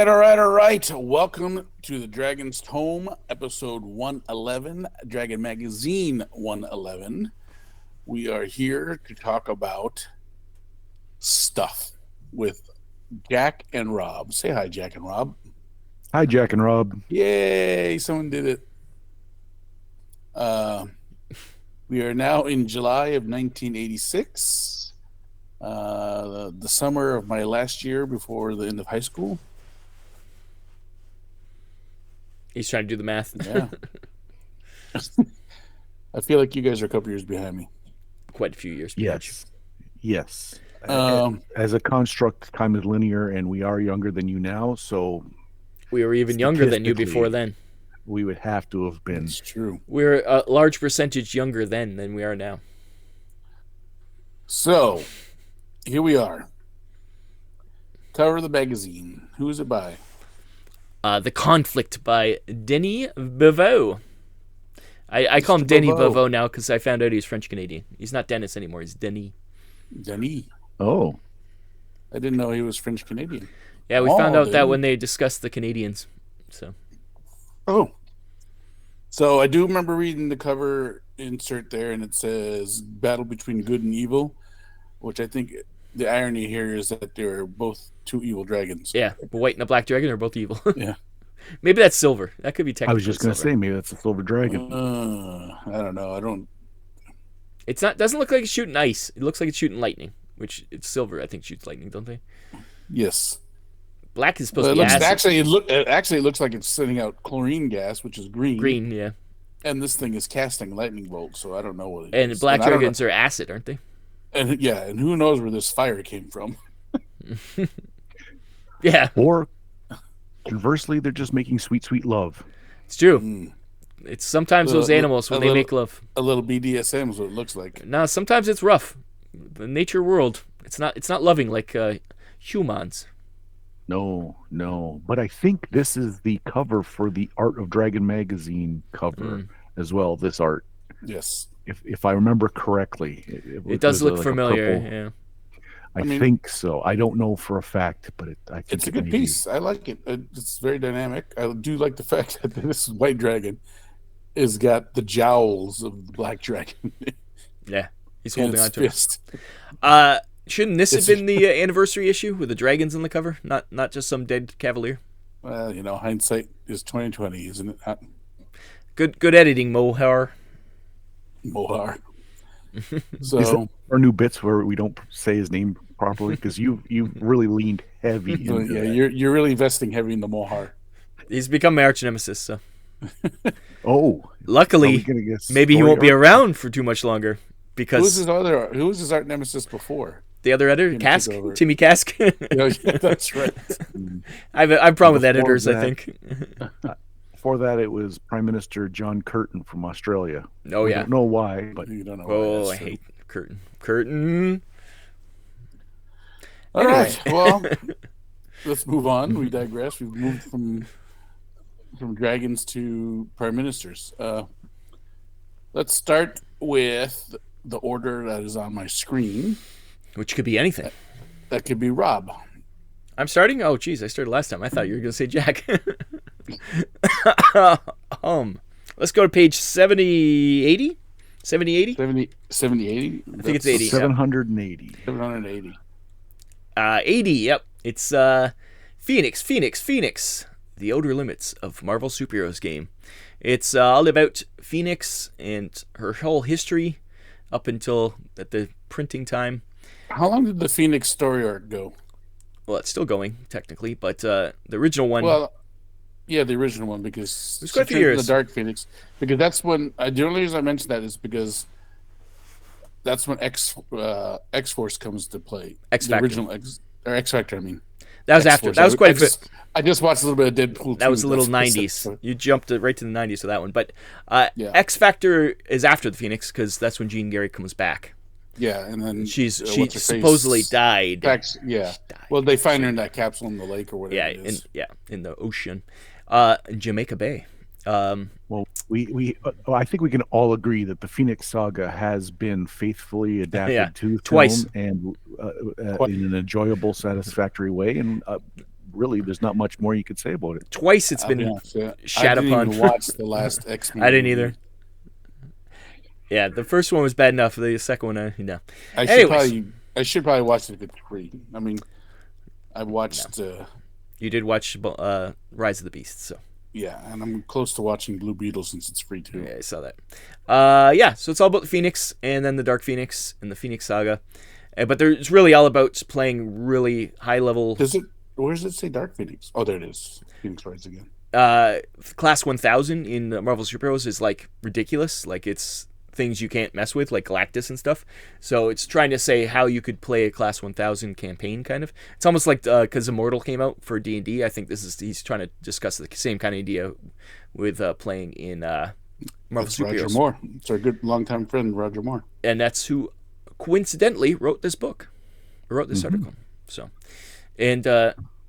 All right. Welcome to the Dragon's Tome, episode 111, Dragon Magazine 111. We are here to talk about stuff with Jack and Rob. Say hi, Jack and Rob. Hi, Jack and Rob. Yay, someone did it. We are now in July of 1986, the summer of my last year before the end of high school. He's trying to do the math. Yeah. I feel like you guys are a couple years behind me. Quite a few years. Yes. Um, As a construct, time is linear, and we are younger than you now, so We were even younger than you before then. we would have to have been. It's true. We're a large percentage younger then than we are now. So, here we are. Cover of the magazine. Who is it by? The Conflict by Denis Bavot. I call him Denis Bavot now because I found out he's French-Canadian. He's not Dennis anymore. He's Denis. Denis. Oh, I didn't know he was French Canadian. Yeah, we found out that when they discussed the Canadians. So I do remember reading the cover insert there, and it says "Battle between good and evil," which I think the irony here is that they're both two evil dragons. Yeah, the white and the black dragon are both evil. Yeah. Maybe that's silver. That could be technically I was just going to silver. say maybe that's a silver dragon. I don't know. I don't. It's not. Doesn't look like it's shooting ice. It looks like it's shooting lightning, which it's silver. I think shoots lightning, don't they? Yes. Black is supposed Well, to be acid. Actually, it looks like it's sending out chlorine gas, which is green. Green, yeah. And this thing is casting lightning bolts, so I don't know what it And is. black I don't dragons are acid, aren't they? know. And who knows where this fire came from? Yeah, Or conversely, they're just making sweet, sweet love. it's true. Mm. It's sometimes those animals when they make love. A little BDSM is what it looks like. No, sometimes it's rough. The nature world, it's not loving like humans. No. But I think this is the cover for the Art of Dragon magazine cover as well, this art. Yes. If I remember correctly. It does was look like a familiar. purple- Yeah. I think so. I don't know for a fact, but I think It's a it good may be. piece. I like it. It's very dynamic. I do like the fact that this white dragon has got the jowls of the black dragon Yeah, he's in holding its on to it. fist. Shouldn't this have been the anniversary issue with the dragons on the cover, not just some dead cavalier? Well, hindsight is 2020, isn't it? Not Good editing, Mohar. Mohar. Is So that our new bits where we don't say his name properly? Because you've really leaned heavy into yeah, that. you're really investing heavy in the Mohar. He's become my arch nemesis, so Oh, are we luckily gonna get maybe he story won't be arc? around for too much longer Who was because his art nemesis before? the other editor, Timmy Cask, took over. Timmy Cask. Yeah, that's right. I've a problem with Before editors. I that- think. Before that, it was Prime Minister John Curtin from Australia. Oh I yeah. don't know why, but You don't know. Oh, why I that's true. hate Curtin. Curtin. All right. Well, let's move on. We digress. We've moved from dragons to prime ministers. Let's start with the order that is on my screen. Which could be anything. That could be Rob. I'm starting? Oh, geez, I started last time. I thought you were going to say Jack. Let's go to page 70, 80? 70, 80? 70 80? I think it's 80. 780. 780. 80, yep. It's Phoenix. The Outer Limits of Marvel Superheroes game. It's all about Phoenix and her whole history up until at the printing time. How long did the Phoenix story arc go? Well, it's still going, technically, but the original one... Well, yeah, the original one, because It's quite a few she turned years. The Dark Phoenix, because that's when the only reason I mentioned that is because that's when X Force comes to play. X The Factor. original X Factor. I mean, that was after. X-Force. That was quite a bit. I just watched a little bit of Deadpool. That was too. a little That's- 90s. You jumped right to the 90s with that one. But Yeah. X Factor is after the Phoenix because that's when Jean Grey comes back. Yeah, and then She what's-her-face- supposedly died. Yeah. Died. Well, they find her in that capsule in the lake or whatever Yeah, it is. in the ocean. Jamaica Bay. Well, I think we can all agree that the Phoenix Saga has been faithfully adapted Yeah, to twice. film and in an enjoyable, satisfactory way. And really, there's not much more you could say about it. Twice it's I'll be been honest. Yeah. I shat didn't upon. even watch the last X-Men I didn't movie. either. Yeah, the first one was bad enough. The second one, no. I Anyways, should probably watch it if it's free. I mean, I watched. you did watch Rise of the Beast, so Yeah, and I'm close to watching Blue Beetle since it's free too. yeah, I saw that. Yeah, so it's all about the Phoenix and then the Dark Phoenix and the Phoenix Saga, but it's really all about playing really high level. Does it? Where does it say Dark Phoenix? Oh, there it is. Phoenix Rise again. Class 1000 in Marvel Superheroes is like ridiculous. Like it's things you can't mess with, like Galactus and stuff. So it's trying to say how you could play a Class 1000 campaign, kind of. It's almost like because Immortal came out for D&D. I think he's trying to discuss the same kind of idea with playing in Marvel Superheroes. Roger Moore. It's our good longtime friend, Roger Moore. And that's who, coincidentally, wrote this book, wrote this article. So, and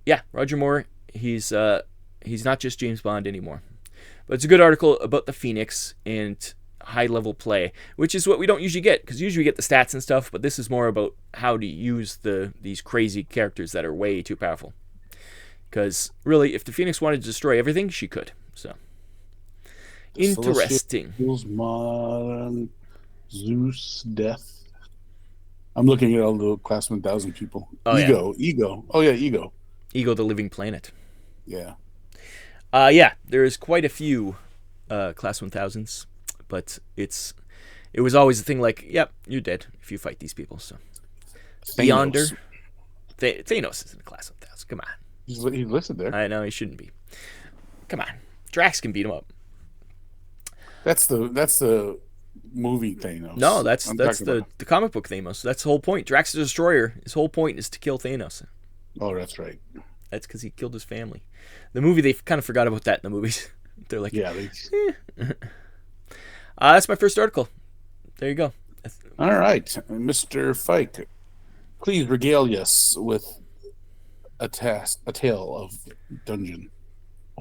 yeah, Roger Moore. He's not just James Bond anymore, but it's a good article about the Phoenix and high level play, which is what we don't usually get, because usually we get the stats and stuff, but this is more about how to use these crazy characters that are way too powerful. Because really, if the Phoenix wanted to destroy everything, she could. So interesting. Modern Zeus death. I'm looking at all the Class 1000 people. Oh, Ego. Oh yeah, Ego. Ego, the Living Planet. Yeah. Yeah, there's quite a few Class 1000s, but it was always a thing like, yep, you're dead if you fight these people. So Beyonder, Thanos isn't a Class 1000. Come on, he's listed there. I know he shouldn't be. Come on, Drax can beat him up. That's the movie Thanos. No, that's the comic book Thanos. That's the whole point. Drax the Destroyer. His whole point is to kill Thanos. Oh, that's right. That's because he killed his family. The movie, they kind of forgot about that in the movies. They're like, yeah. That's my first article. There you go. All right, Mr. Fike, please regale us with a tale of Dungeon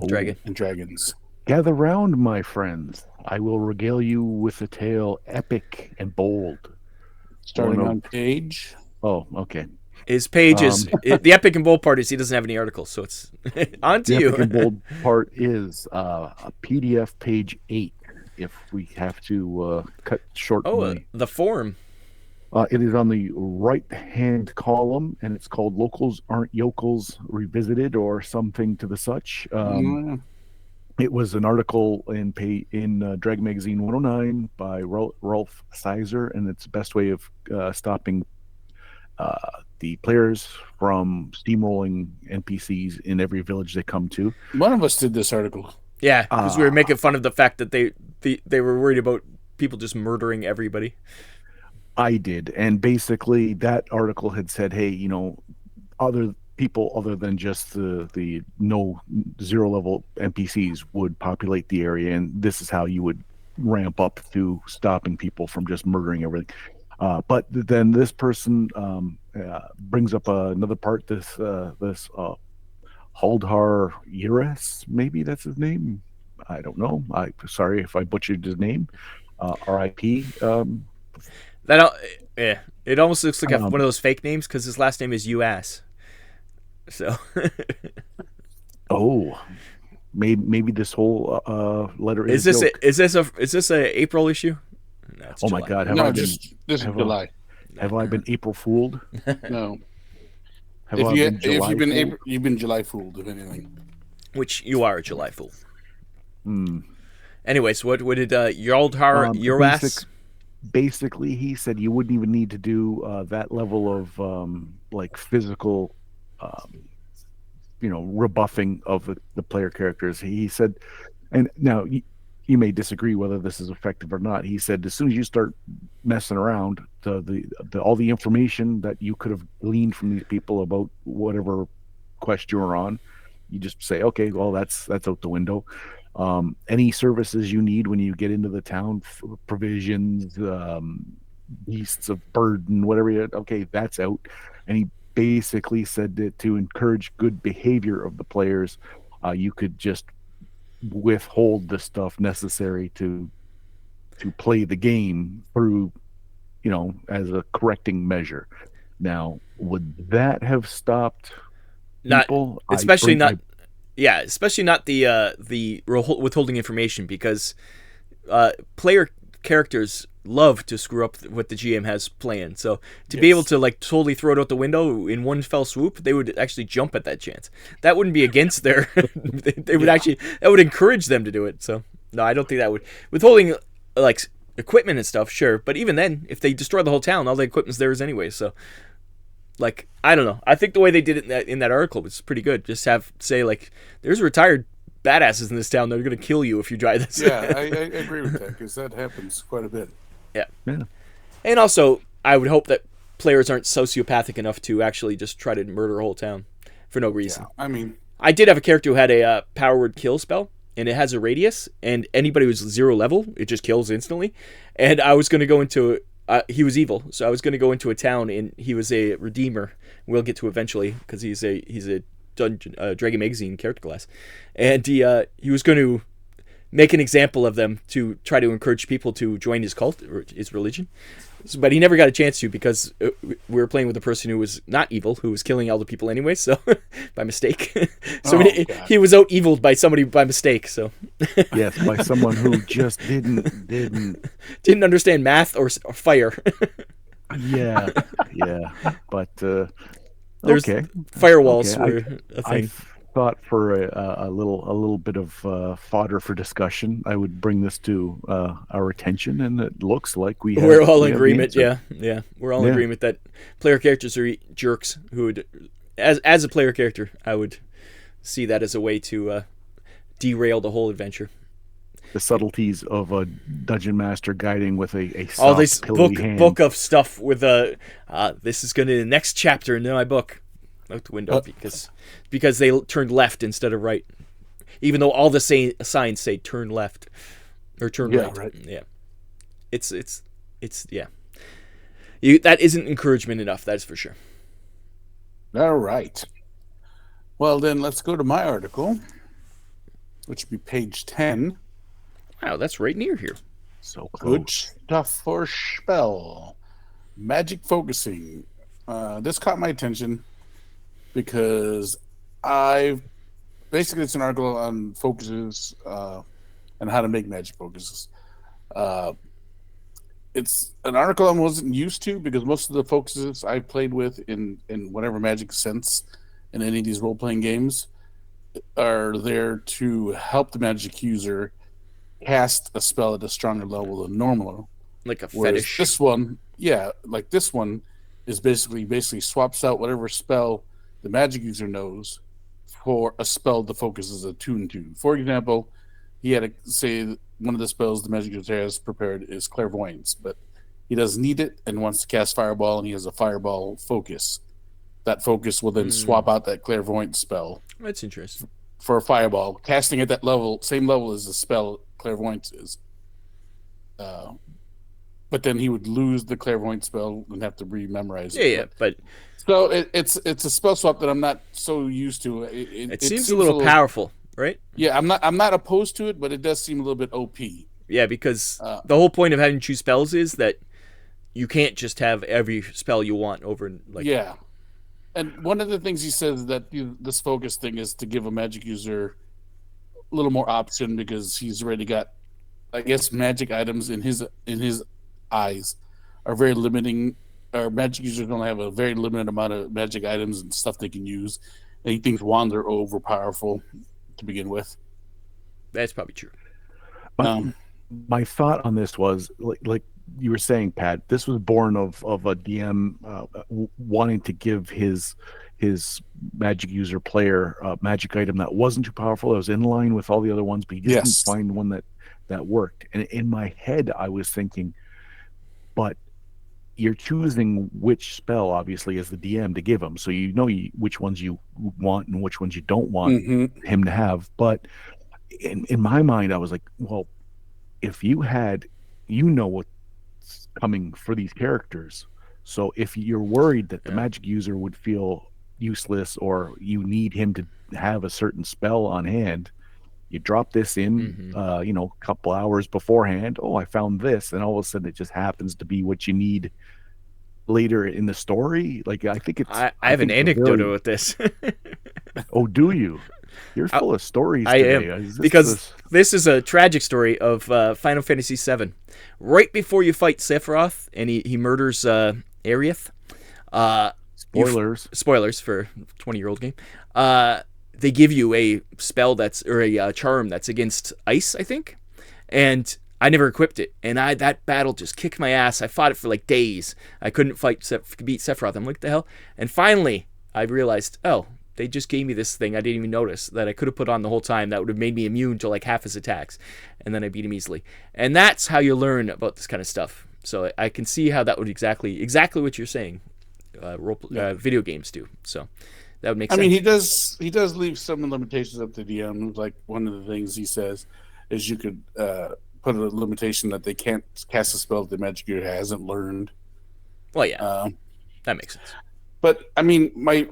Dragon and Dragons. Gather round, my friends. I will regale you with a tale epic and bold. Starting on page. Oh, okay. His page is the epic and bold part is he doesn't have any articles, so it's on to the you. Epic and bold part is a PDF page 8. If we have to cut short. The form. It is on the right-hand column, and it's called "Locals Aren't Yokels Revisited" or something to the such. It was an article in Dragon Magazine 109 by Rolf Sizer, and it's the best way of stopping the players from steamrolling NPCs in every village they come to. One of us did this article. Yeah, because we were making fun of the fact that they were worried about people just murdering everybody. I did, and basically that article had said, hey, other people other than just the no zero level NPCs would populate the area, and this is how you would ramp up to stopping people from just murdering everything. But then this person brings up another part. This Haldar Uris, maybe that's his name. I don't know. Sorry if I butchered his name. R.I.P. It almost looks like one of those fake names because his last name is U.S. So. Oh, maybe this whole letter is this joke. Is this a April issue? No, it's July. My God! This is July. Have I been April fooled? No. If you've been July fooled, if anything. Which you are a July fool. Anyways, what did Yaldhar Uras? Basically, he said you wouldn't even need to do that level of physical, rebuffing of the player characters. He said, and now you may disagree whether this is effective or not. He said as soon as you start messing around, all the information that you could have gleaned from these people about whatever quest you were on, you just say, okay, well that's out the window. Any services you need when you get into the town, provisions, beasts of burden, whatever, okay, that's out. And he basically said that to encourage good behavior of the players, you could just withhold the stuff necessary to play the game through, as a correcting measure. Now, would that have stopped not people, especially not yeah, especially not the withholding information, because player characters love to screw up what the GM has planned. So to be able to like totally throw it out the window in one fell swoop, they would actually jump at that chance. That wouldn't be against their. They would actually, that would encourage them to do it. So no, I don't think that would withholding like equipment and stuff. Sure, but even then, if they destroy the whole town, all the equipment's theirs anyway. So like I don't know. I think the way they did it in that article was pretty good. Just say like, there's retired badasses in this town that are going to kill you if you try this. Yeah, I agree with that, because that happens quite a bit. Yeah. Yeah. And also, I would hope that players aren't sociopathic enough to actually just try to murder a whole town for no reason. Yeah, I mean, I did have a character who had a power word kill spell, and it has a radius, and anybody who's 0 level, it just kills instantly. And I was going to go into he was evil, so I was going to go into a town, and he was a redeemer. We'll get to eventually, because he's a Dragon Magazine character class, and he was going to make an example of them to try to encourage people to join his cult or his religion. But he never got a chance to, because we were playing with a person who was not evil, who was killing all the people anyway, so by mistake. So he was out eviled by somebody by mistake. So yes, by someone who just didn't understand math or fire. yeah, but there's okay. Firewalls were a thing. I thought for a little bit of fodder for discussion, I would bring this to our attention, and it looks like we're all in agreement. Yeah, we're all in agreement that player characters are jerks. Who would, as a player character, I would see that as a way to derail the whole adventure. The subtleties of a dungeon master guiding with a soft, all this hand. book of stuff with this is going to be the next chapter in my book. Out the window because they turned left instead of right, even though all the signs say turn left or turn right. Yeah, it's yeah. That isn't encouragement enough. That's for sure. All right. Well, then let's go to my article, which would be page 10. Wow, that's right near here. So close. Good stuff for spell. Magic focusing. This caught my attention because it's an article on focuses and how to make magic focuses. It's an article I wasn't used to, because most of the focuses I played with in whatever magic sense in any of these role-playing games are there to help the magic user cast a spell at a stronger level than normal. Like a Whereas fetish. This one is basically swaps out whatever spell the magic user knows for a spell the focus is attuned to. For example, he had to say one of the spells the magic user has prepared is clairvoyance, but he doesn't need it and wants to cast fireball, and he has a fireball focus. That focus will then swap out that clairvoyance spell. That's interesting. For a fireball, casting at that level, same level as the spell clairvoyance is. But then he would lose the clairvoyant spell and have to re-memorize it. Yeah, but so it's a spell swap that I'm not so used to. It seems a little powerful, right? Yeah, I'm not opposed to it, but it does seem a little bit OP. Yeah, because the whole point of having to choose spells is that you can't just have every spell you want over. Yeah, and one of the things he says that this focus thing is to give a magic user a little more option, because he's already got, I guess, magic items in his eyes are very limiting. Our magic users only have a very limited amount of magic items and stuff they can use, and he thinks wands are over powerful to begin with. That's probably true. My thought on this was like you were saying, Pat. This was born of a DM wanting to give his magic user player a magic item that wasn't too powerful. It was in line with all the other ones, but he just didn't find one that worked. And in my head, I was thinking, but you're choosing which spell, obviously, as the DM to give him, so you know which ones you want and which ones you don't want him to have. But in my mind, I was like, well, if you know what's coming for these characters, so if you're worried that the magic user would feel useless or you need him to have a certain spell on hand, you drop this in, a couple hours beforehand. Oh, I found this, and all of a sudden it just happens to be what you need later in the story. Like I think it's. I have an think it's a anecdote very- with this. Oh, do you? You're I- full of stories I today. am, Is because this is a tragic story of Final Fantasy VII. Right before you fight Sephiroth and he murders Aerith. spoilers. Spoilers for a 20-year-old game. They give you a spell or a charm that's against ice, I think, and I never equipped it. And that battle just kicked my ass. I fought it for like days. I couldn't beat Sephiroth. I'm like, the hell? And finally, I realized, oh, they just gave me this thing I didn't even notice that I could have put on the whole time that would have made me immune to like half his attacks, and then I beat him easily. And that's how you learn about this kind of stuff. So I can see how that would exactly what you're saying. Video games do. So that would make sense. I mean, he does leave some limitations up to DM. Like one of the things he says is you could put a limitation that they can't cast a spell that the magic user hasn't learned. Well, yeah, that makes sense. But I mean, my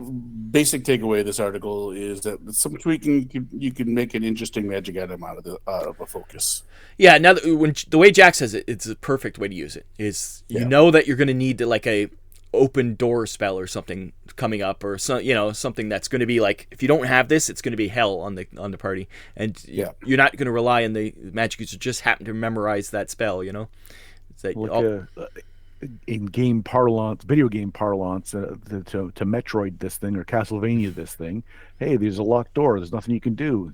basic takeaway of this article is that with some tweaking, you can make an interesting magic item out of a focus. Yeah. Now, when the way Jack says it, it's a perfect way to use it. Is you know that you're going to need like a open door spell or something coming up, or something that's going to be like, if you don't have this, it's going to be hell on the party, and you're not going to rely on the magic user just happen to memorize that spell. It's like in game parlance, video game parlance, to Metroid this thing or Castlevania this thing. Hey, there's a locked door. There's nothing you can do.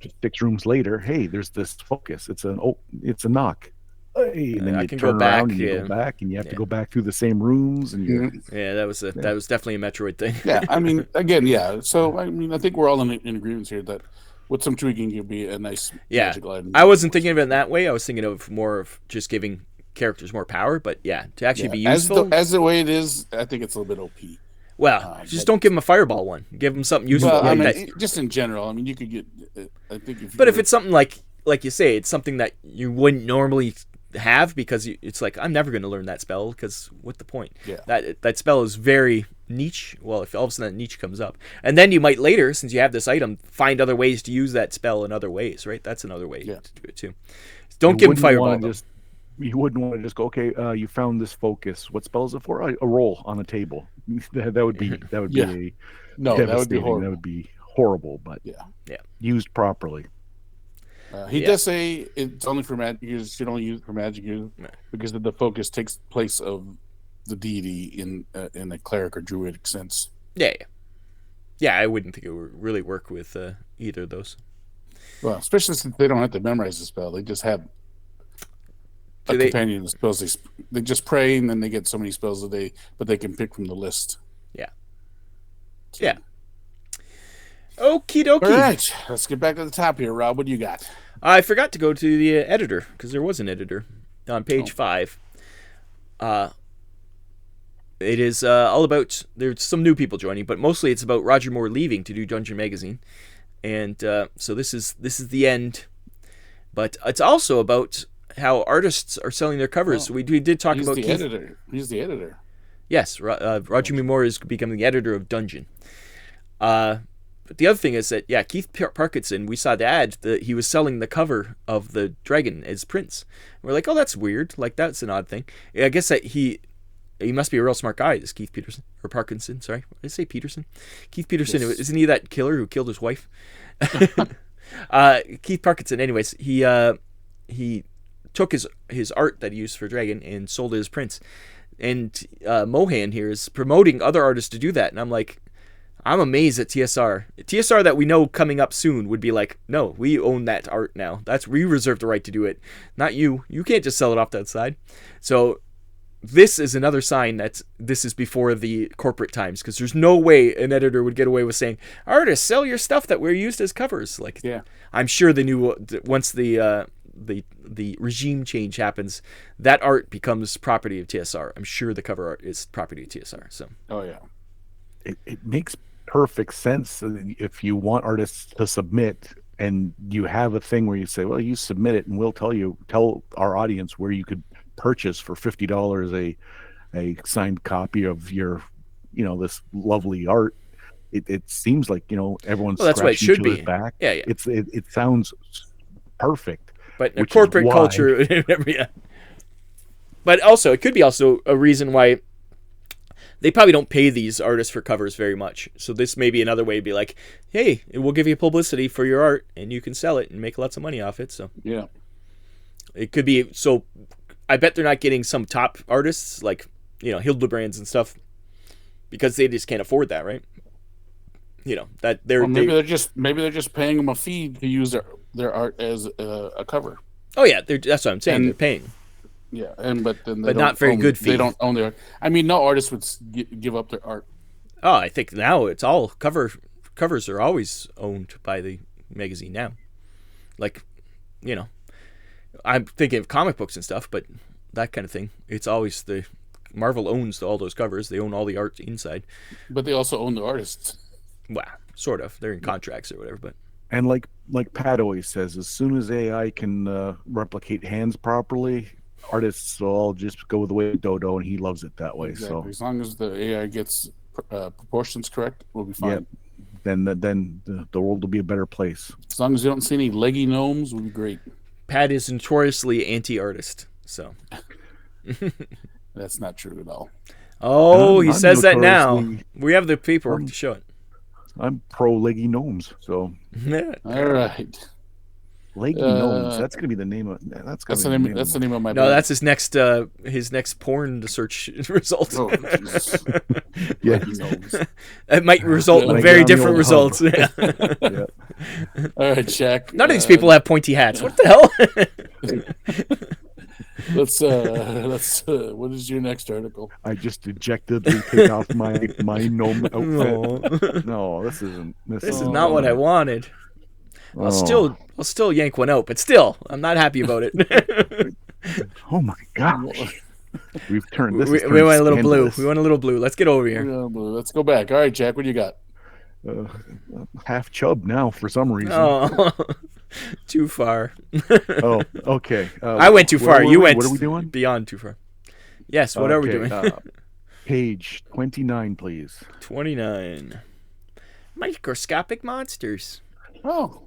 Just 6 rooms later, hey, there's this focus. It's a knock. Hey, and then you turn around and you go back, and you have to go back through the same rooms. And that was definitely a Metroid thing. Yeah, I mean, again, yeah. So I mean, I think we're all in agreement here that with some tweaking, it'd be a nice magical item. I wasn't thinking of it in that way. I was thinking of more of just giving characters more power, but to actually be useful as the way it is, I think it's a little bit OP. Well, just don't give them a fireball one. Give them something useful. Well, I mean, just in general. I mean, you could get. I think if it's something like you say, it's something that you wouldn't normally have, because it's like, I'm never going to learn that spell, because what's the point? Yeah. That spell is very niche. Well, if all of a sudden that niche comes up, and then you might later, since you have this item, find other ways to use that spell in other ways, right? That's another way to do it too. Don't give them fireball. You wouldn't want to just go, okay, you found this focus. What spell is it for? A roll on a table. that would be that would be horrible. That would be horrible, but used properly. He does say it's only for magic users. You don't use it for magic users because the focus takes place of the deity in a cleric or druidic sense. Yeah. I wouldn't think it would really work with either of those. Well, especially since they don't have to memorize the spell; they just have companion of spells. They just pray, and then they get so many spells a day, but they can pick from the list. Yeah. Okie dokie. All right, let's get back to the top here, Rob. What do you got? I forgot to go to the editor, because there was an editor on page 5. It is all about, there's some new people joining, but mostly it's about Roger Moore leaving to do Dungeon Magazine, and so this is the end. But it's also about how artists are selling their covers. So we did talk about Keith. He's the editor. Yes, Roger Moore is becoming the editor of Dungeon. But the other thing is that, Keith Parkinson, we saw the ad that he was selling the cover of the dragon as Prince. We're like, oh, that's weird. Like, that's an odd thing. I guess that he must be a real smart guy, this Keith Peterson. Or Parkinson, sorry. Did I say Peterson? Keith Peterson, yes. Isn't he that killer who killed his wife? Keith Parkinson, anyways, he took his art that he used for Dragon and sold it as Prince. And Mohan here is promoting other artists to do that. And I'm like, I'm amazed at TSR. TSR that we know coming up soon would be like, no, we own that art now. We reserve the right to do it. Not you. You can't just sell it off that side. So this is another sign that this is before the corporate times, because there's no way an editor would get away with saying, artists, sell your stuff that we're used as covers. Like, I'm sure they knew once the regime change happens, that art becomes property of TSR. I'm sure the cover art is property of TSR. So. Oh yeah. It makes perfect sense if you want artists to submit and you have a thing where you say, well, you submit it and we'll tell our audience where you could purchase for $50 a signed copy of your, this lovely art. It seems like, everyone's that's what it should be. Back. Yeah. It sounds perfect. But corporate culture, But also, it could be also a reason why they probably don't pay these artists for covers very much. So this may be another way to be like, hey, we'll give you publicity for your art, and you can sell it and make lots of money off it. So Yeah. it could be. So I bet they're not getting some top artists like Hildebrands and stuff because they just can't afford that, right? That Or maybe they're just paying them a fee to use their art as a cover. Oh yeah, that's what I'm saying. They're paying. Yeah, but then but not very good fee. They don't own their art. I mean, no artist would give up their art. Oh, I think now it's all covers are always owned by the magazine now. Like, I'm thinking of comic books and stuff, but that kind of thing. It's always Marvel owns all those covers. They own all the art inside. But they also own the artists. Well, sort of. They're in contracts or whatever, but. And like Pat always says, as soon as AI can replicate hands properly, artists will all just go the way of Dodo, and he loves it that way. Exactly. So as long as the AI gets proportions correct, we'll be fine. Then the world will be a better place. As long as you don't see any leggy gnomes, we'll be great. Pat is notoriously anti-artist, so. That's not true at all. Oh, he says that now. We have the paperwork to show it. I'm pro leggy gnomes, so. All right. Leggy gnomes. That's gonna be the name of. That's the name. That's the name of my. No, that's his next porn to search result. Oh, Jesus. Yeah. It might result in very different results. Yeah. Yeah. All right, Shaq. None of these people have pointy hats. What the hell? Let's what is your next article? I just dejectedly take off my gnome outfit. No, this isn't. This is not what I wanted. I'll still yank one out, but still, I'm not happy about it. Oh my gosh. We've turned this. We went a little blue. We went a little blue. Let's get over here. Let's go back. All right, Jack, what do you got? Half chub now for some reason. Oh, too far. Oh, okay. I went too far. You went. What are we doing? Beyond too far. Yes. What are we doing? Page 29, please. 29. Microscopic monsters. Oh.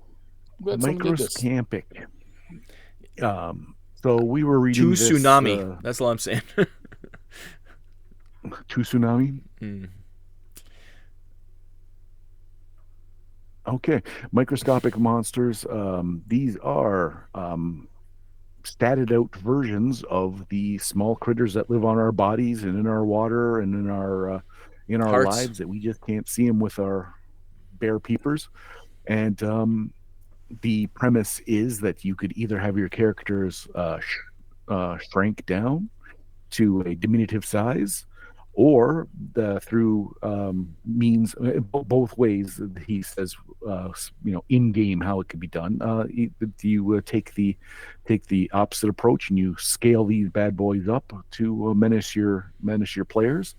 Microscopic. So we were reading Two this, tsunami. That's all I'm saying. Two tsunami. Okay, microscopic monsters. These are statted out versions of the small critters that live on our bodies and in our water and in our Hearts. lives that we just can't see them with our bare peepers. And the premise is that you could either have your characters shrink down to a diminutive size, or through means both ways. He says, in game how it could be done. You take the opposite approach and you scale these bad boys up to menace your players.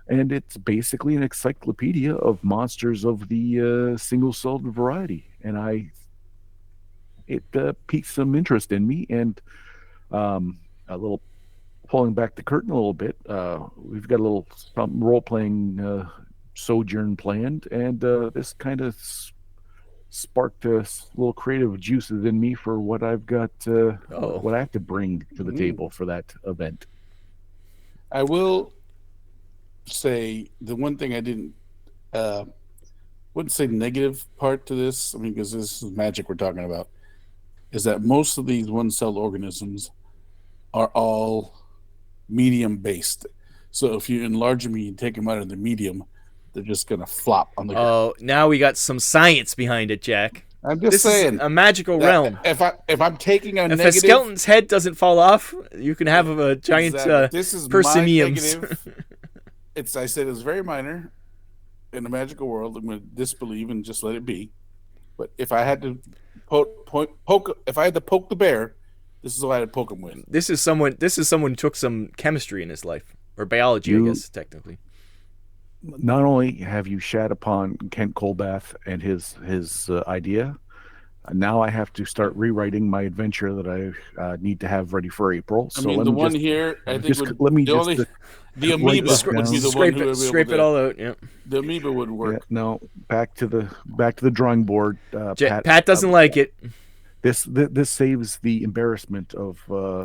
And it's basically an encyclopedia of monsters of the single-celled variety. And it piqued some interest in me. And a little pulling back the curtain a little bit, we've got a little role-playing sojourn planned, and this kind of sparked little creative juices in me for what I've got, what I have to bring to the table for that event. I will say the one thing I wouldn't say negative part to this, I mean, because this is magic we're talking about, is that most of these one-celled organisms are all medium based. So if you enlarge them and you take them out of the medium, they're just going to flop on the ground. Oh, now we got some science behind it, Jack. I'm just saying. Is a magical realm. If I'm taking a if negative... a skeleton's head doesn't fall off, you can have a giant This is persiniums. my negative. I said it's very minor. In the magical world, I'm going to disbelieve and just let it be. But if I had to poke the bear, this is why I'd poke him with. This is someone who took some chemistry in his life, or biology, I guess, technically. Not only have you shat upon Kent Colbath and his idea, now I have to start rewriting my adventure that I need to have ready for April. So I mean, the one here, I think the amoeba would be the one who would scrape it all out. Yeah, the amoeba would work. Yeah, no, back to the drawing board. Pat doesn't like it. this saves the embarrassment of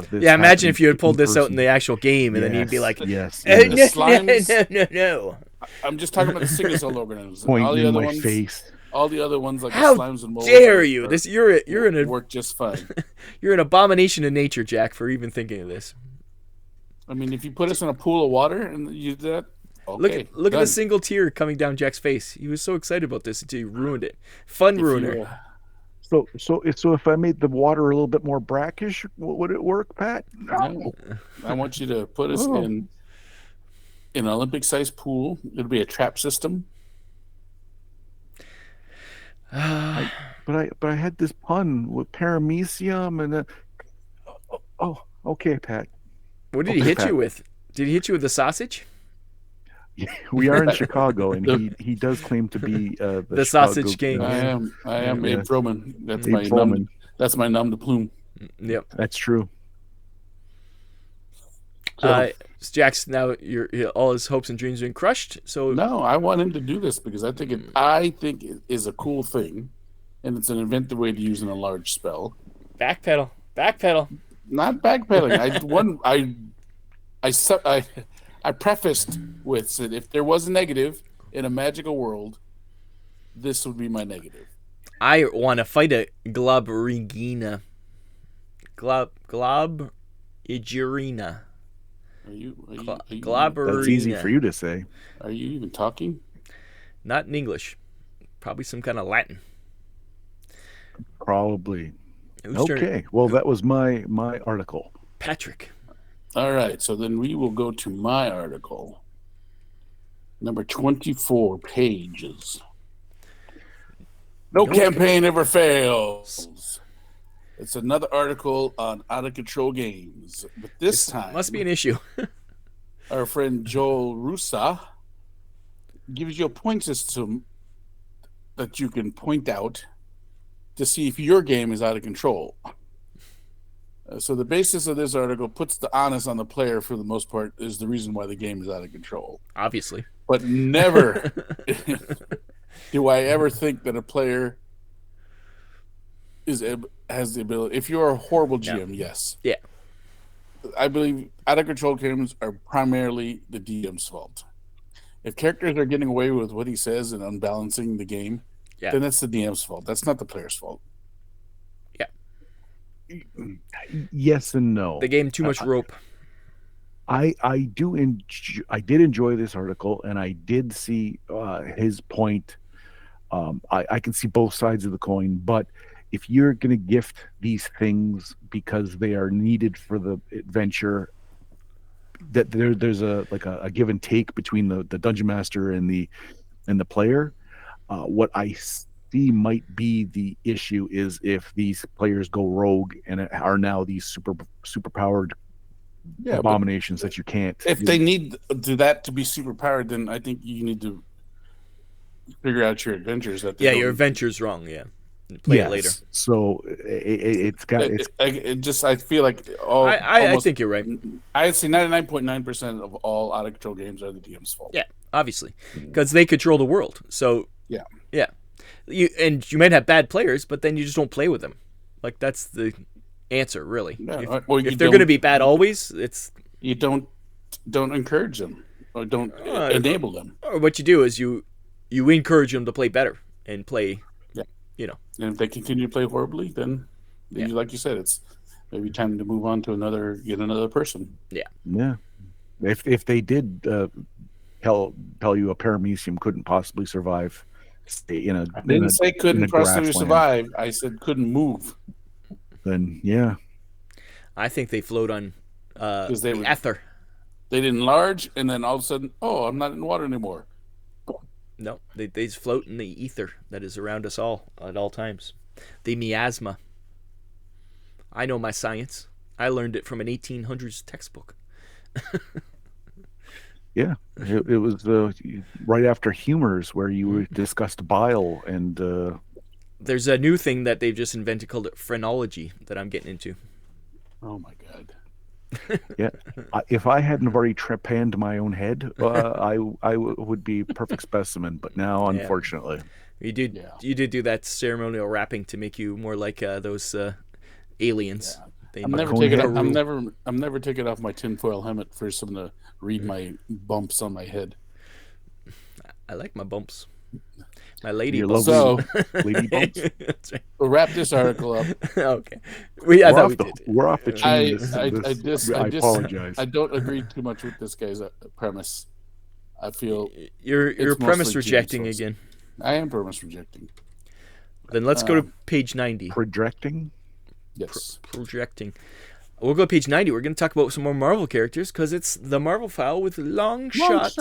this. Yeah, imagine happening if you had pulled in this out in person. the actual game, and then you'd be Yes, like, yes, no, The yes. slimes. no. I'm just talking about the single cell organisms. All Pointing the in other my ones, face. all the other ones like the How slimes and molds dare you? This work just fine. you're an abomination of nature, Jack, for even thinking of this. I mean, if you put us in a pool of water and you do that, okay, Look at the done. single tear coming down Jack's face. He was so excited about this until you ruined it. Fun If ruiner. you, So if I made the water a little bit more brackish, would it work, Pat? no, I want you to put us Oh. in an Olympic-sized pool. It'll be a trap system. But I had this pun with paramecium and okay, Pat. What did he Okay, hit Pat. you with? Did he hit you with the sausage? We are in Chicago, and he does claim to be The Chicago, sausage king. I Yeah. am Yeah. Abe Froman. That's Abe my Froman. That's my nom de plume. Yep. That's true. So, Jack's now all his hopes and dreams have been crushed. So no, I want him to do this because I think it is a cool thing, and it's an inventive way to use an enlarged spell. backpedal. Not backpedaling. I prefaced with that if there was a negative in a magical world, this would be my negative. I want to fight a Globregina. Globregina. Are you Globberina. That's easy for you to say. Are you even talking? Not in English. Probably some kind of Latin. Probably. Whose turn? Okay. Well, that was my article. Patrick. All right, so then we will go to my article. Number 24 pages. No campaign ever fails. It's another article on out of control games. But this time Must be an issue. our friend Joel Russa gives you a point system that you can point out to see if your game is out of control. So the basis of this article puts the onus on the player for the most part is the reason why the game is out of control. Obviously. But never do I ever think that a player has the ability. If you're a horrible GM, yes. Yeah. I believe out of control games are primarily the DM's fault. If characters are getting away with what he says and unbalancing the game, then that's the DM's fault. That's not the player's fault. Yes and no. They gave him too much rope. I did enjoy this article, and I did see his point. I can see both sides of the coin, but if you're going to gift these things because they are needed for the adventure, that there's a give and take between the dungeon master and the player. What I see might be the issue is if these players go rogue and are now these super powered abominations that you can't. If they need that to be super powered, then I think you need to figure out your adventures. Your adventure's wrong. Yeah, play it later. So I feel like I think you're right. I'd say 99.9% of all out of control games are the DM's fault. Yeah, obviously, because they control the world. So yeah. You might have bad players, but then you just don't play with them. Like that's the answer, really. Yeah, if they're going to be bad always, it's you don't encourage them or don't enable them. Or what you do is you encourage them to play better and play. And if they continue to play horribly, then like you said, it's maybe time to move on to get another person. Yeah. If they did tell you a paramecium couldn't possibly survive. I didn't say couldn't possibly survive. I said couldn't move. Then I think they float on the ether. They didn't enlarge, and then all of a sudden, I'm not in water anymore. No, they just float in the ether that is around us all at all times. The miasma. I know my science. I learned it from an 1800s textbook. Yeah, it was right after humors where you discussed bile and. There's a new thing that they've just invented called phrenology that I'm getting into. Oh my god! Yeah, if I hadn't already trepanned my own head, I would be a perfect specimen. But now, unfortunately, You did Yeah. you did do that ceremonial wrapping to make you more like those aliens. Yeah. They I'm know never cone taking. head? I'm never taking off my tinfoil helmet for someone to read my bumps on my head. I like my bumps. My lady Your bumps. lovely So lady bumps. That's right. we'll wrap this article up. Okay. I We're thought off we the did. we're off the chain. I I apologize. don't agree too much with this guy's premise. I feel You're it's premise mostly rejecting Jesus. again. I am premise rejecting. Then let's go to page 90. Projecting. Yes. Projecting. We'll go to page 90. We're going to talk about some more Marvel characters because it's the Marvel file with long shot.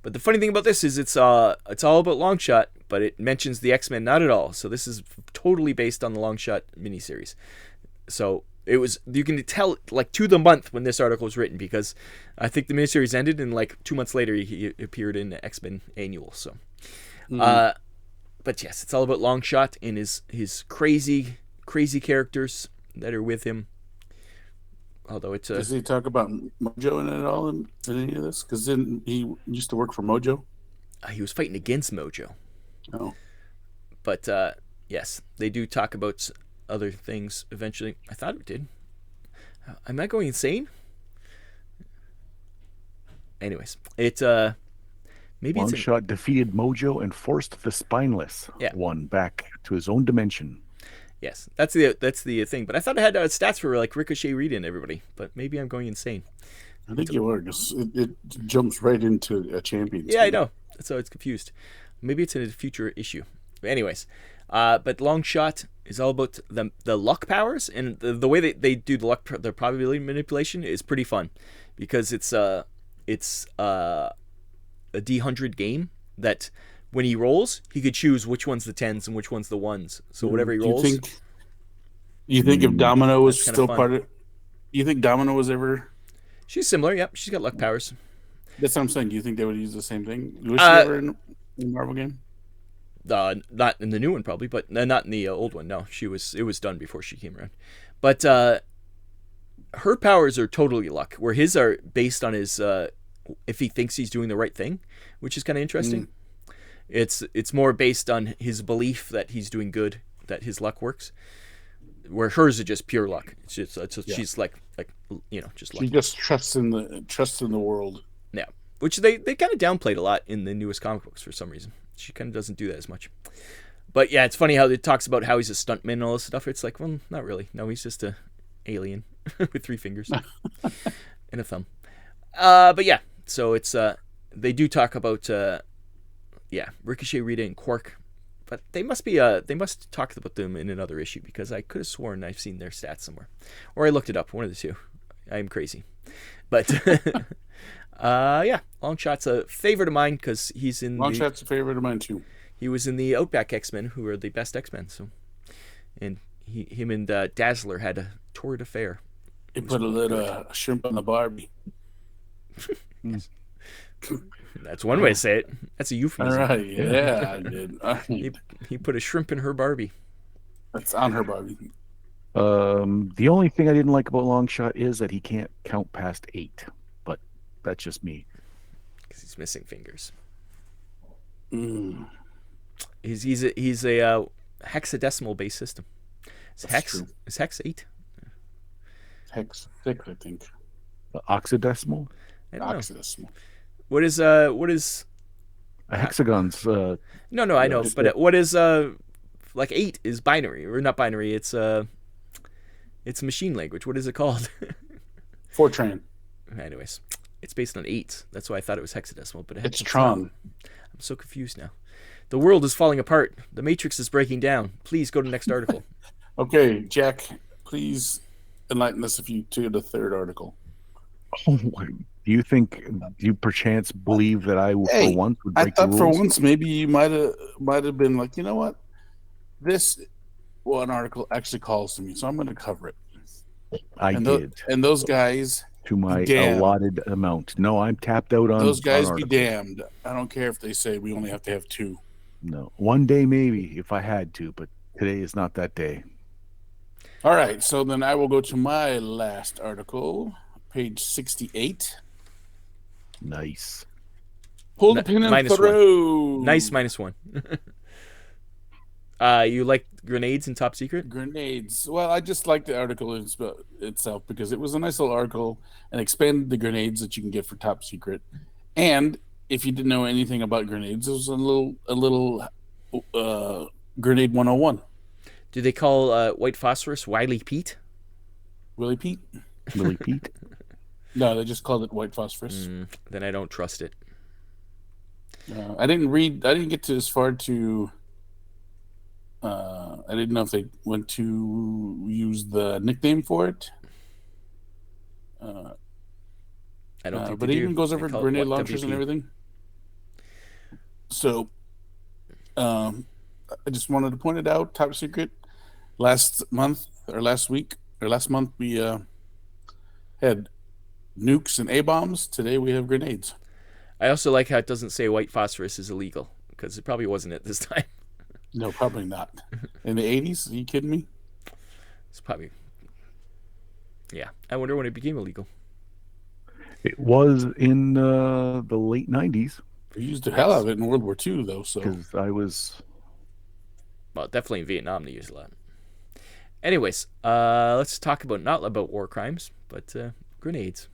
But the funny thing about this is it's all about Longshot, but it mentions the X-Men not at all. So this is totally based on the Longshot miniseries. So it was, you can tell like to the month when this article was written, because I think the miniseries ended and like 2 months later he appeared in the X-Men Annual. So, but yes, it's all about Longshot and his crazy characters that are with him. Although it's Does he talk about Mojo in it at all in any of this? Because then he used to work for Mojo. He was fighting against Mojo. Oh, But yes, they do talk about other things eventually. I thought it did. Am I going insane? Anyways, it maybe it's Longshot defeated Mojo and forced the spineless one back to his own dimension. Yes, that's the thing. But I thought it had stats for like Ricochet, Rita, and everybody. But maybe I'm going insane. I think you are. It jumps right into a champion. Yeah, I know. So it's confused. Maybe it's in a future issue. But anyways, but Longshot is all about the luck powers, and the way they do the probability manipulation is pretty fun, because it's a D100 game that when he rolls, he could choose which one's the tens and which one's the ones. So whatever he rolls. You think if Domino was That's kinda still fun. part of, you think Domino was ever? She's similar. Yep, she's got luck powers. That's what I'm saying. Do you think they would use the same thing? Was she ever in a Marvel game? Not in the new one probably, but not in the old one. No, it was done before she came around. But her powers are totally luck, where his are based on his if he thinks he's doing the right thing, which is kind of interesting. It's more based on his belief that he's doing good, that his luck works. Where hers are just pure luck. It's just she's like just lucky. She just trusts in the world. Yeah, which they kind of downplayed a lot in the newest comic books for some reason. She kind of doesn't do that as much. But yeah, it's funny how it talks about how he's a stuntman and all this stuff. It's like, well, not really. No, he's just a alien with 3 fingers and a thumb. But yeah, so it's they do talk about Ricochet, Rita, and Quark. But they must talk about them in another issue, because I could have sworn I've seen their stats somewhere, or I looked it up. One of the two. I'm crazy, but Longshot's a favorite of mine because he's in. Longshot's a favorite of mine too. He was in the Outback X-Men, who are the best X-Men. So, and him and Dazzler had a torrid affair. He put a little shrimp on the Barbie. That's one way to say it. That's a euphemism. All right, yeah, I did. He put a shrimp in her Barbie. That's on her Barbie. The only thing I didn't like about Longshot is that he can't count past 8, but that's just me. Because he's missing fingers. Mm. He's a hexadecimal based system. Is hex 8? Hex 6, I think. Oxidecimal? I don't know. Oxidecimal. What is A hexagon's No, I know, but what is like 8 is binary, or not binary, it's machine language. What is it called? Fortran. Anyways, it's based on 8. That's why I thought it was hexadecimal, but It's Tron. I'm so confused now. The world is falling apart. The Matrix is breaking down. Please go to the next article. Okay, Jack, please enlighten us if you to the third article. Oh, do you perchance believe that I for once would I break the thought rules? for once maybe you might have been like, you know what, this one article actually calls to me, so I'm going to cover it. I did. And those guys To my damned. allotted amount. No, I'm tapped out on Those guys on be articles. damned. I don't care if they say we only have to have 2. No, one day maybe if I had to, but today is not that day. All right, so then I will go to my last article, page 68. Nice. Pull the pin and -1. throw. Nice -1. You like grenades in Top Secret? Grenades. Well, I just like the article itself because it was a nice little article and expanded the grenades that you can get for Top Secret. And if you didn't know anything about grenades, it was a little grenade 101. Do they call white phosphorus Wiley Pete? Willie Pete? Willie Pete. No, they just called it white phosphorus. Then I don't trust it. I didn't get to as far to. I didn't know if they went to use the nickname for it. I don't think but they it do. even goes They over call it grenade what, launchers and WP? everything. So, I just wanted to point it out. Top Secret. Last month we had nukes and A-bombs. Today we have grenades. I also like how it doesn't say white phosphorus is illegal, because it probably wasn't at this time. No, probably not. In the 80s? Are you kidding me? It's probably... Yeah. I wonder when it became illegal. It was in the late 90s. We used the hell out of it in World War II, though. So because I was... Well, definitely in Vietnam they used a lot. Anyways, let's talk not about war crimes, but grenades.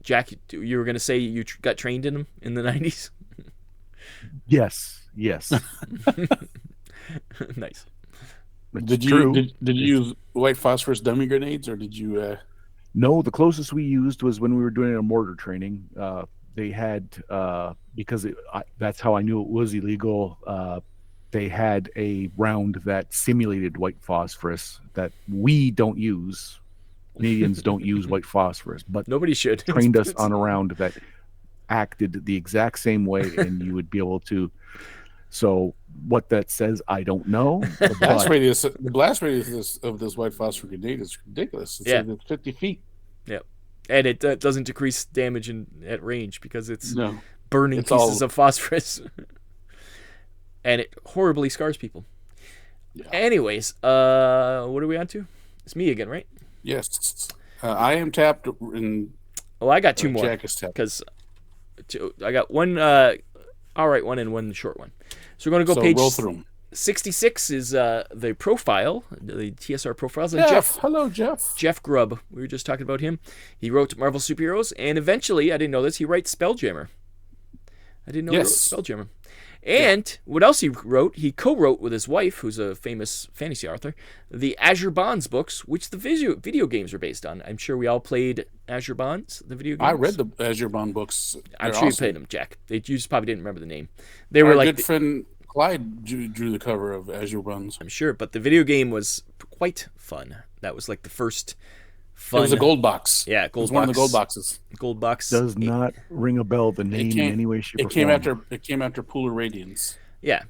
Jack, you were going to say you got trained in them in the 90s? Yes. Nice. Did you use white phosphorus dummy grenades, or did you? No, the closest we used was when we were doing a mortar training. They had because that's how I knew it was illegal. They had a round that simulated white phosphorus that we don't use. Canadians don't use white phosphorus, but nobody should. Trained us on a round that acted the exact same way, and you would be able to. So what that says, I don't know. The blast radius of this white phosphorus grenade is ridiculous. It's 50 feet. Yep. And it doesn't decrease damage at range because it's burning it's pieces of phosphorus. And it horribly scars people. Yeah. Anyways, what are we on to? It's me again, right? Yes. I am tapped. I got two more. Jack is tapped. Because I got one all right one and one short one. So we're going to go page roll through them. 66 is the profile, the TSR profiles. And Jeff. Hello, Jeff. Jeff Grubb. We were just talking about him. He wrote Marvel Superheroes, and eventually, I didn't know this, he writes Spelljammer. I didn't know he wrote Spelljammer. And what else he wrote, he co-wrote with his wife, who's a famous fantasy author, the Azure Bonds books, which the video games are based on. I'm sure we all played Azure Bonds, the video games. I read the Azure Bond books. I'm sure you played them, Jack. You just probably didn't remember the name. They were Our like good friend Clyde drew the cover of Azure Bonds. I'm sure, but the video game was quite fun. That was like the first fun. It was a gold box. Yeah, gold box. It was one of the gold boxes. Gold box does not ring a bell. The name in any way, shape, or form. It came after Polar Radiance. Yeah.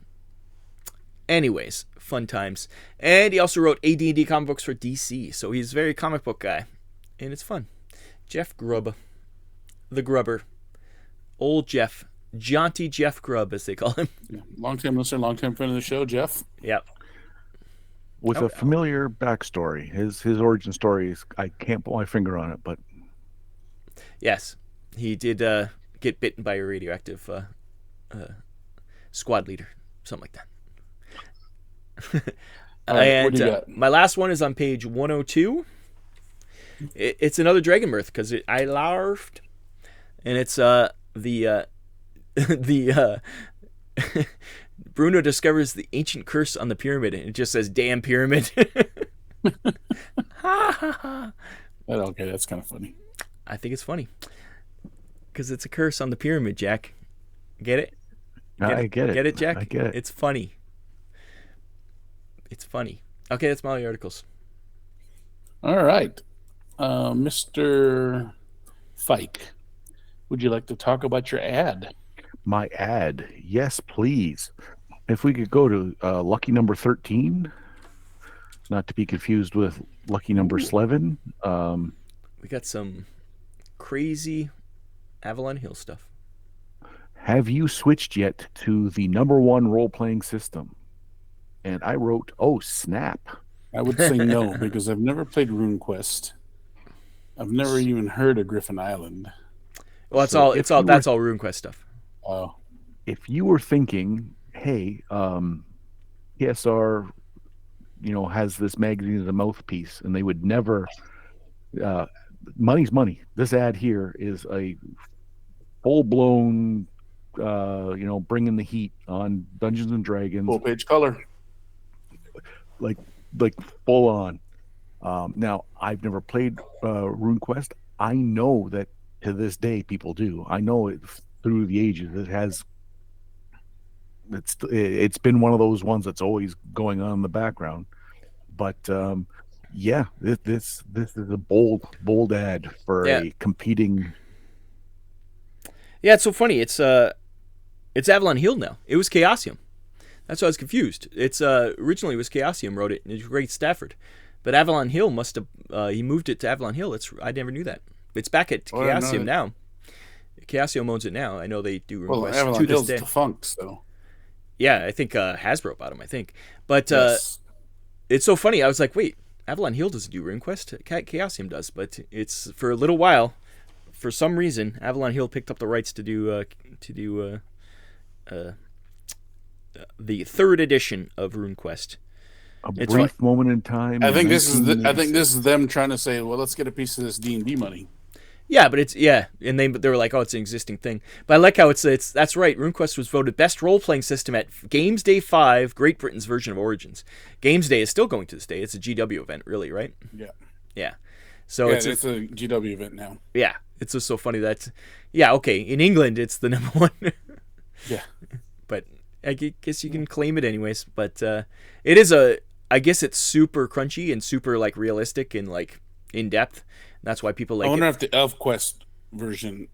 Anyways, fun times. And he also wrote AD&D comic books for DC, so he's a very comic book guy, and it's fun. Jeff Grubb, the Grubber, old Jeff. Jaunty Jeff Grubb, as they call him. Yeah. Long-time listener, long-time friend of the show, Jeff. Yep. With a familiar backstory. His origin story is, I can't put my finger on it, but... Yes. He did get bitten by a radioactive squad leader. Something like that. And my last one is on page 102. It's another Dragon Mirth, because I laughed. And it's the Bruno discovers the ancient curse on the pyramid, and it just says "damn pyramid." Okay, that's kind of funny. I think it's funny because it's a curse on the pyramid, Jack. Get it? I get it. Get it, Jack? I get it. It's funny. It's funny. Okay, that's my articles. All right, Mr. Fike, would you like to talk about your ad? My ad, yes, please. If we could go to lucky number 13, not to be confused with lucky number 11. We got some crazy Avalon Hill stuff. Have you switched yet to the #1 role-playing system? And I wrote, oh, snap. I would say no, because I've never played RuneQuest. I've never even heard of Griffin Island. Well, So that's all RuneQuest stuff. Oh, if you were thinking, hey, PSR, has this magazine as a mouthpiece, and they would never, uh, money's money. This ad here is a full blown, bringing the heat on Dungeons and Dragons, full page color. like like full on. Now, I've never played RuneQuest. I know that to this day people do. I know it through the ages. It's been one of those ones that's always going on in the background. But yeah, this is a bold ad for Yeah. a competing. Yeah, it's so funny. It's Avalon Hill now. It was Chaosium. That's why I was confused. It's originally it was Chaosium wrote it, and it's Greg Stafford, but Avalon Hill must have he moved it to Avalon Hill. I never knew that. It's back at Chaosium now. Chaosium owns it now. I know they do Well, RuneQuest Avalon to this Hill's day. defunct, so Yeah, I think Hasbro bought them. I think, but yes. it's so funny. I was like, wait, Avalon Hill doesn't do RuneQuest. Chaosium does, but it's for a little while. For some reason, Avalon Hill picked up the rights to do the third edition of RuneQuest. It's Brief moment in time. I think in this is 1986. them trying to say, well, let's get a piece of this D&D money. Yeah, but and they were like, oh, it's an existing thing. But I like how it's that's right. RuneQuest was voted best role playing system at Games Day 5, Great Britain's version of Origins. Games Day is still going to this day. It's a GW event, really, right? Yeah. Yeah. So Yeah, it's it's a GW event now. yeah, it's just so funny that okay, in England it's the number one. Yeah. But I guess you can claim it anyways. But it is I guess it's super crunchy and super like realistic and like in depth. That's why people like I wonder it. if the ElfQuest version,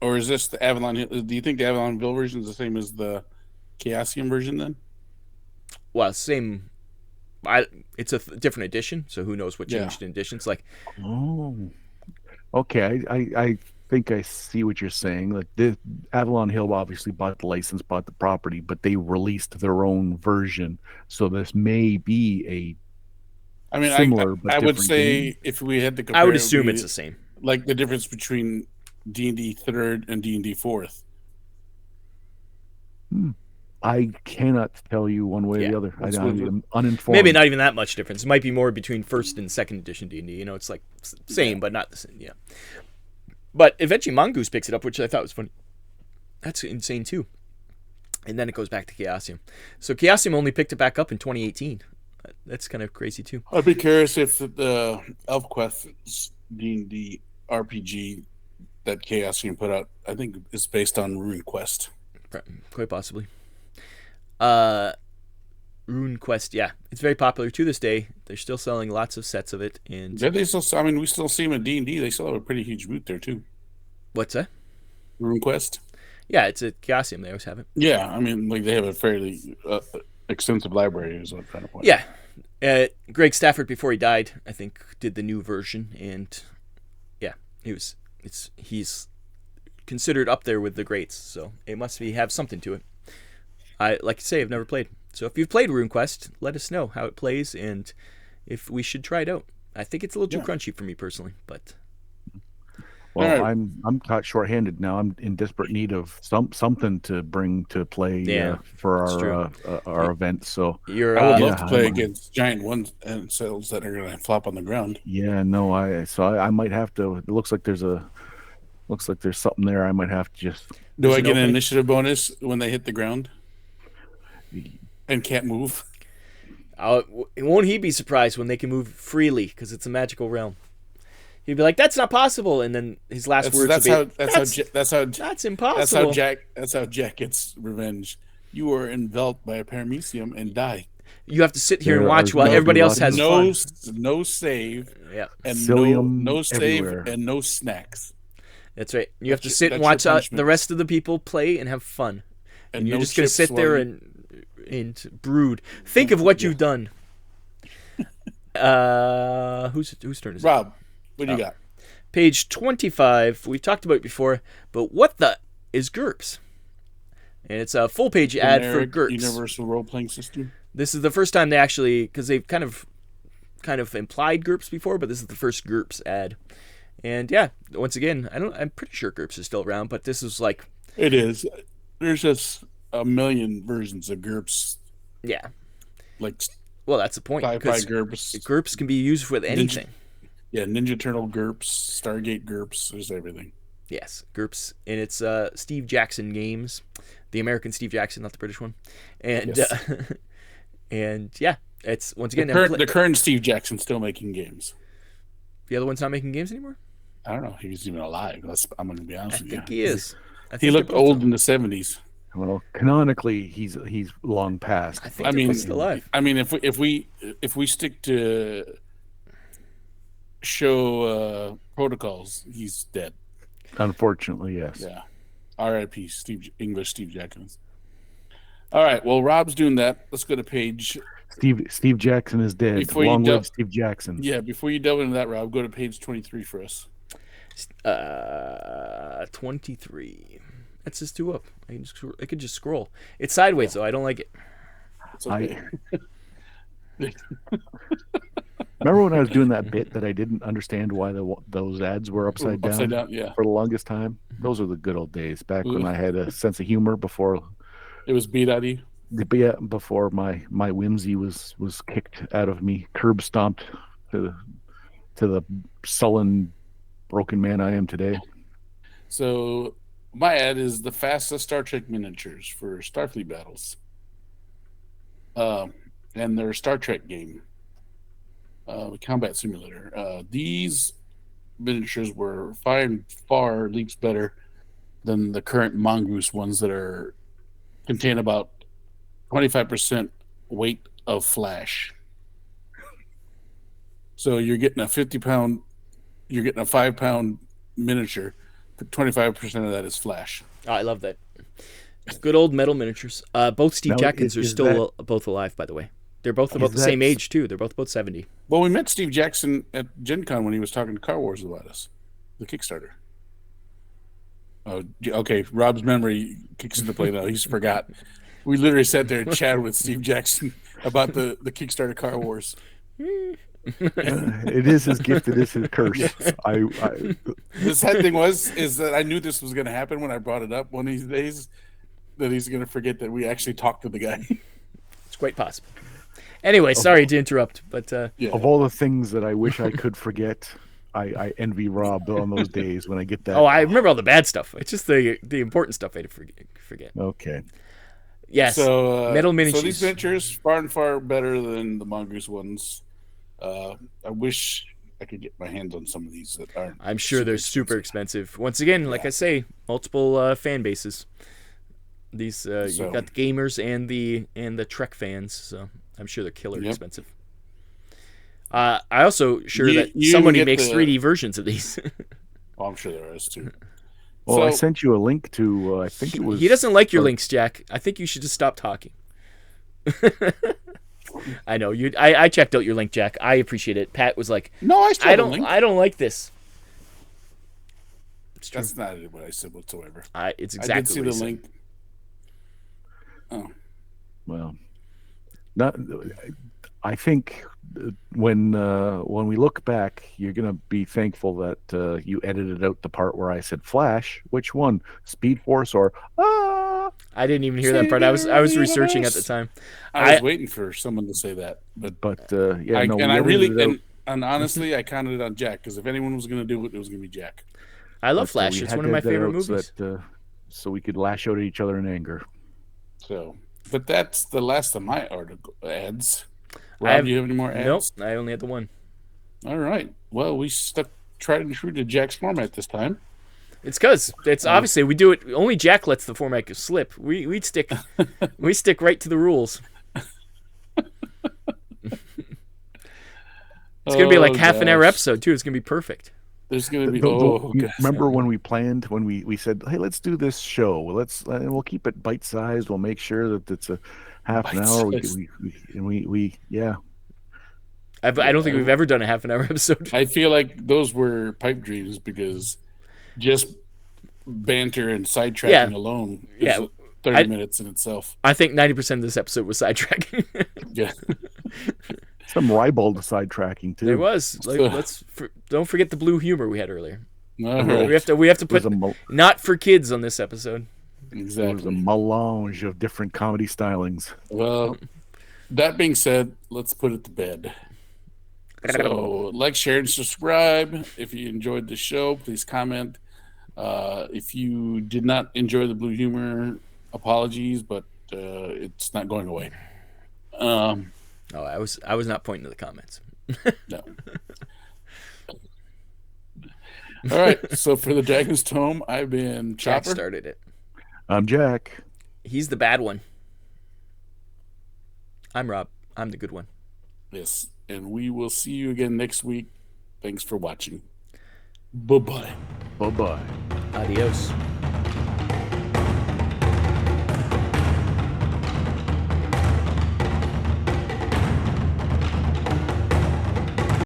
or is this the Avalon Hill? Do you think the Avalon Hill version is the same as the Chaosium version then? Well, same. It's a different edition, so who knows what changed in editions? Like, Oh, okay. I think I see what you're saying. Like the Avalon Hill obviously bought the license, bought the property, but they released their own version. So this may be I mean, similar, but I would different say game. if we had to compare, I would it assume be it's the same. like the difference between D&D 3rd and D&D 4th. I cannot tell you one way or the other. I'm uninformed. Maybe not even that much difference. It might be more between first and second edition D&D. You know, it's like same, but not the same. Yeah. But eventually Mongoose picks it up, which I thought was funny. That's insane too. And then it goes back to Chaosium. So Chaosium only picked it back up in 2018. That's kind of crazy too. I'd be curious if the ElfQuest D&D RPG that Chaosium put out, I think, is based on RuneQuest. Quite possibly. RuneQuest, yeah, it's very popular to this day. They're still selling lots of sets of it, and Yeah, they still. I mean, we still see them in D&D. They still have a pretty huge booth there too. what's that? RuneQuest. Yeah, it's at Chaosium. They always have it. Yeah, I mean, like they have a fairly extensive library. Is what I'm trying to point. Yeah, Greg Stafford, before he died, I think, did the new version, and yeah, he's considered up there with the greats. So it must have something to it. I like to say I've never played. So if you've played RuneQuest, let us know how it plays and if we should try it out. I think it's a little too crunchy for me personally, but Well, All right. I'm caught short-handed now. I'm in desperate need of something to bring to play Yeah, for that's our event. So you're I would Yeah, love to play I'm- against giant ones and cells that are going to flop on the ground. yeah, no, I might have to. It looks like there's something there. I might have to just. Do Is I it get an opening? initiative bonus when they hit the ground and can't move? won't he be surprised when they can move freely because it's a magical realm? He'd be like, "That's not possible," and then his last words That's would how. be, That's impossible." how Jack gets revenge. You are enveloped by a paramecium and die. You have to sit here and There watch are while no everybody else has lots fun. No save Yeah, and Psyllium no save everywhere. and no snacks that's right. You have to That's sit your- and that's your watch the punishment. rest of the people play and have fun. And you're no just gonna chips sit there while you- and brood. Think of what you've done. Whose turn is it? Rob, what do you got? Page 25. We've talked about it before, but what the is GURPS? And it's a full page ad for Generic GURPS. Universal role playing system. This is the first time they actually, because they've kind of implied GURPS before, but this is the first GURPS ad. And yeah, once again, I'm pretty sure GURPS is still around, but this is like, It is. There's just a million versions of GURPS, yeah. like Well, that's the point, sci-fi because GURPS. GURPS can be used with anything. Ninja Turtle GURPS, Stargate GURPS. There's everything. Yes, GURPS, and it's Steve Jackson Games, the American Steve Jackson, not the British one, and Yes. and yeah, it's once again The current Steve Jackson's still making games. the other one's not making games anymore. I don't know if he's even alive. I'm going to be honest I with you. think he is. I He think looked they're both old still- in the 70s. Well, canonically, he's long past. I think they're both still alive. I mean, if we stick to show protocols, he's dead. Unfortunately, yes. Yeah. R.I.P. English Steve Jackson. All right. Well, Rob's doing that. Let's go to page. Steve Jackson is dead. Before you Long del- live Steve Jackson. Yeah. Before you delve into that, Rob, go to page 23 for us. 23. That's just two up. I could just scroll. It's sideways though. I don't like it. It's okay. Remember when I was doing that bit that I didn't understand why those ads were upside down? Upside down, yeah. For the longest time. Those are the good old days, back when I had a sense of humor before. It was beat out of you. Yeah, before my whimsy was kicked out of me, curb stomped to the sullen, broken man I am today. So my ad is the fastest Star Trek miniatures for Starfleet battles. And their Star Trek game, combat simulator. These miniatures were far leagues better than the current mongoose ones that contain about 25% weight of flash. So you're getting a 50-pound, you're getting a 5-pound miniature. 25% of that is flash. Oh, I love that. Good old metal miniatures. Both Steve Now, Jacksons are is still both alive, by the way. They're both about the same age too. They're both about 70. Well, we met Steve Jackson at Gen Con when he was talking to Car Wars about us, the Kickstarter. Oh, okay. Rob's memory kicks into play now. He's forgot. We literally sat there and chatted with Steve Jackson about the Kickstarter Car Wars. It is his gift. It is his curse. Yes. The sad thing is that I knew this was going to happen when I brought it up one of these days, that he's going to forget that we actually talked to the guy. It's quite possible. Anyway, sorry to interrupt, but Yeah. Of all the things that I wish I could forget, I envy Rob on those days when I get that. oh, I remember all the bad stuff. It's just the important stuff I forget. Okay. Yes, So metal So miniatures. these miniatures far and far better than the mongoose ones. I wish I could get my hands on some of these that aren't. I'm sure they're super expensive. Once again, like I say, multiple fan bases. These So- you've got the gamers and the Trek fans, so I'm sure they're killer Yep. expensive. I also sure You- that you somebody get makes the- 3D versions of these. Oh, I'm sure there is too. Well, I So- sent you a link to. I think it was. He doesn't like your links, Jack. I think you should just stop talking. I know you. I checked out your link, Jack. I appreciate it. Pat was like, No, I still I have a don't. link. I don't like this. It's true. That's not what I said whatsoever. It's I exactly did see what the he said. link. Oh, Well, not. I think when we look back, you're gonna be thankful that you edited out the part where I said Flash. Which one, Speed Force or ah? I didn't even hear that part. I was researching at the time. I was waiting for someone to say that, but But yeah, I, no. and we I really edited it out. and honestly, I counted it on Jack because if anyone was going to do it, it was going to be Jack. I love But, Flash. we It's had one to of my edit that favorite out movies. So, so we could lash out at each other in anger. So, but that's the last of my article ads. I Rob, have- do you have any more ads? Nope, I only had the one. All right. Well, we stuck tried and true to Jack's format this time. It's because it's obviously we do it. Only Jack lets the format go slip. We stick right to the rules. It's gonna be like half an hour gosh. episode too. It's gonna be perfect. There's going to be. You Okay. remember when we planned when we said, "Hey, let's do this show. We'll keep it bite sized. We'll make sure that it's a half an hour." We yeah. I don't think we've ever done a half an hour episode. I feel like those were pipe dreams because just banter and sidetracking Yeah. alone is Yeah. 30 minutes in itself. I think 90% of this episode was sidetracking. Yeah. Some ribald sidetracking too. There was. Like, don't forget the blue humor we had earlier. All right. We have to put a not for kids on this episode. It was Exactly. a melange of different comedy stylings. Well, that being said, let's put it to bed. So, like, share, and subscribe. If you enjoyed the show, please comment. If you did not enjoy the blue humor, apologies, but it's not going away. Oh, I was not pointing to the comments. No. All right. So for the Dragon's Tome, I've been Jack Chopper. started it. I'm Jack. He's the bad one. I'm Rob. I'm the good one. Yes. And we will see you again next week. Thanks for watching. Bye-bye. Bye-bye. Adios.